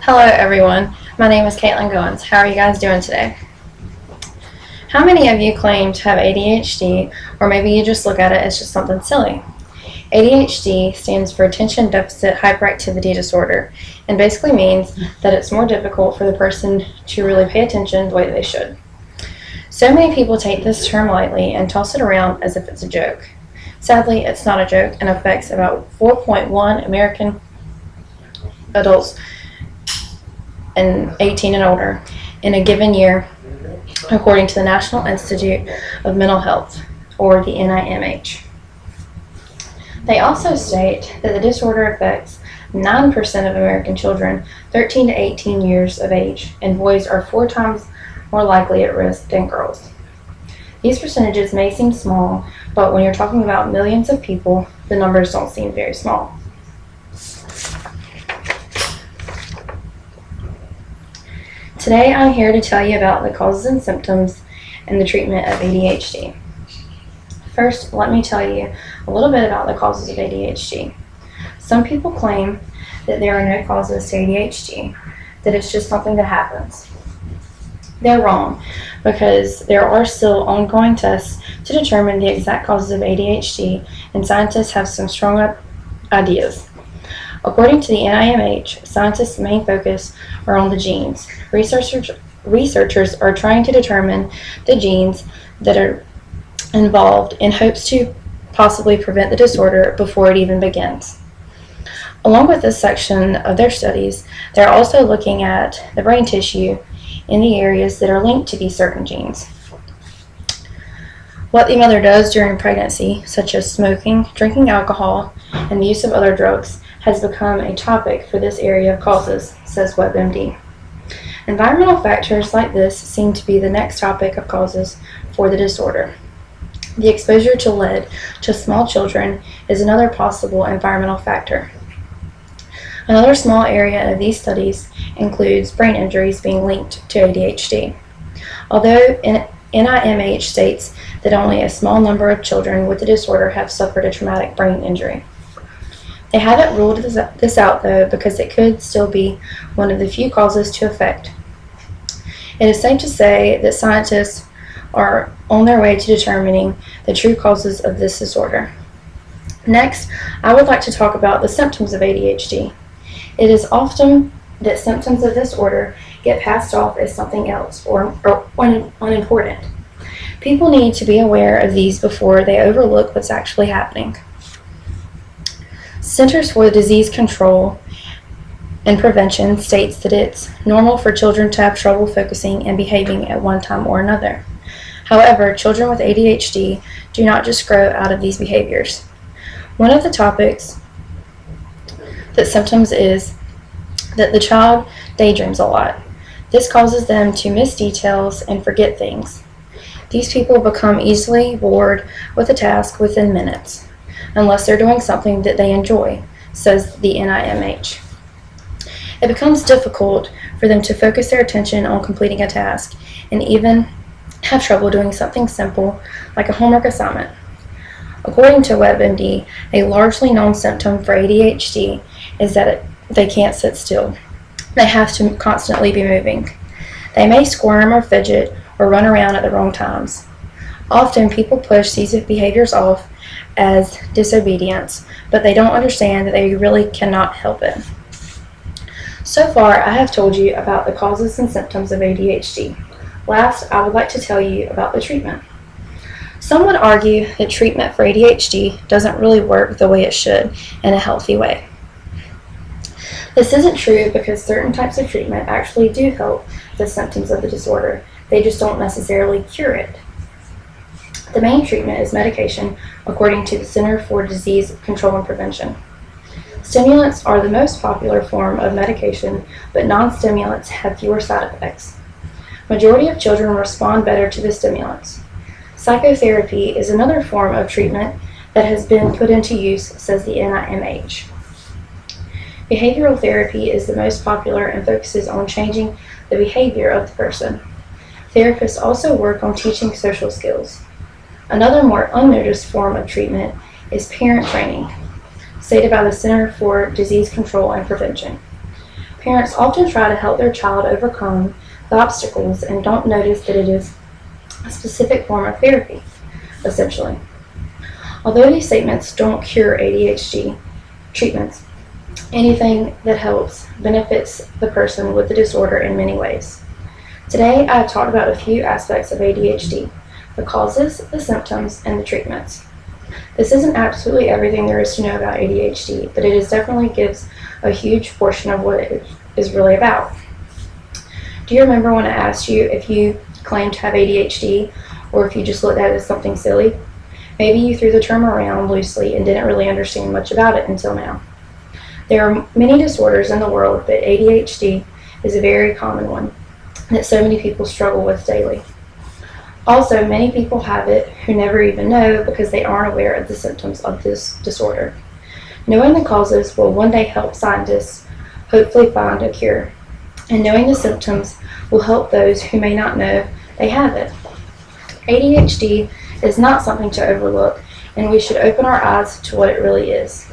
Hello everyone, my name is Caitlin Goins. How are you guys doing today? How many of you claim to have ADHD, or maybe you just look at it as just something silly? ADHD stands for Attention Deficit Hyperactivity Disorder, and basically means that it's more difficult for the person to really pay attention the way they should. So many people take this term lightly and toss it around as if it's a joke. Sadly, it's not a joke and affects about 4.1 American adults and 18 and older in a given year, according to the National Institute of Mental Health, or the NIMH. They also state that the disorder affects 9% of American children 13 to 18 years of age, and boys are 4 times more likely at risk than girls. These percentages may seem small, but when you're talking about millions of people, the numbers don't seem very small. Today I'm here to tell you about the causes and symptoms and the treatment of ADHD. First, let me tell you a little bit about the causes of ADHD. Some people claim that there are no causes to ADHD, that it's just something that happens. They're wrong, because there are still ongoing tests to determine the exact causes of ADHD, and scientists have some strong ideas. According to the NIMH, scientists' main focus are on the genes. Researchers are trying to determine the genes that are involved in hopes to possibly prevent the disorder before it even begins. Along with this section of their studies, they're also looking at the brain tissue in the areas that are linked to these certain genes. What the mother does during pregnancy, such as smoking, drinking alcohol, and the use of other drugs, has become a topic for this area of causes, says WebMD. Environmental factors like this seem to be the next topic of causes for the disorder. The exposure to lead to small children is another possible environmental factor. Another small area of these studies includes brain injuries being linked to ADHD. Although NIMH states that only a small number of children with the disorder have suffered a traumatic brain injury. They haven't ruled this out, though, because it could still be one of the few causes to affect. It is safe to say that scientists are on their way to determining the true causes of this disorder. Next, I would like to talk about the symptoms of ADHD. It is often that symptoms of this disorder get passed off as something else or unimportant. People need to be aware of these before they overlook what's actually happening. Centers for Disease Control and Prevention states that it's normal for children to have trouble focusing and behaving at one time or another. However, children with ADHD do not just grow out of these behaviors. One of the topics that symptoms is that the child daydreams a lot. This causes them to miss details and forget things. These people become easily bored with a task within minutes, unless they're doing something that they enjoy, says the NIMH. It becomes difficult for them to focus their attention on completing a task and even have trouble doing something simple like a homework assignment. According to WebMD, a largely known symptom for ADHD is that they can't sit still. They have to constantly be moving. They may squirm or fidget or run around at the wrong times. Often people push these behaviors off as disobedience, but they don't understand that they really cannot help it. So far, I have told you about the causes and symptoms of ADHD. Last, I would like to tell you about the treatment. Some would argue that treatment for ADHD doesn't really work the way it should in a healthy way. This isn't true because certain types of treatment actually do help the symptoms of the disorder. They just don't necessarily cure it. The main treatment is medication, according to the Center for Disease Control and Prevention. Stimulants are the most popular form of medication, but non-stimulants have fewer side effects. Majority of children respond better to the stimulants. Psychotherapy is another form of treatment that has been put into use, says the NIMH. Behavioral therapy is the most popular and focuses on changing the behavior of the person. Therapists also work on teaching social skills. Another more unnoticed form of treatment is parent training, stated by the Center for Disease Control and Prevention. Parents often try to help their child overcome the obstacles and don't notice that it is a specific form of therapy, essentially. Although these statements don't cure ADHD treatments, anything that helps benefits the person with the disorder in many ways. Today, I have talked about a few aspects of ADHD: the causes, the symptoms, and the treatments. This isn't absolutely everything there is to know about ADHD, but it definitely gives a huge portion of what it is really about. Do you remember when I asked you if you claimed to have ADHD or if you just looked at it as something silly? Maybe you threw the term around loosely and didn't really understand much about it until now. There are many disorders in the world, but ADHD is a very common one that so many people struggle with daily. Also, many people have it who never even know because they aren't aware of the symptoms of this disorder. Knowing the causes will one day help scientists hopefully find a cure, and knowing the symptoms will help those who may not know they have it. ADHD is not something to overlook, and we should open our eyes to what it really is.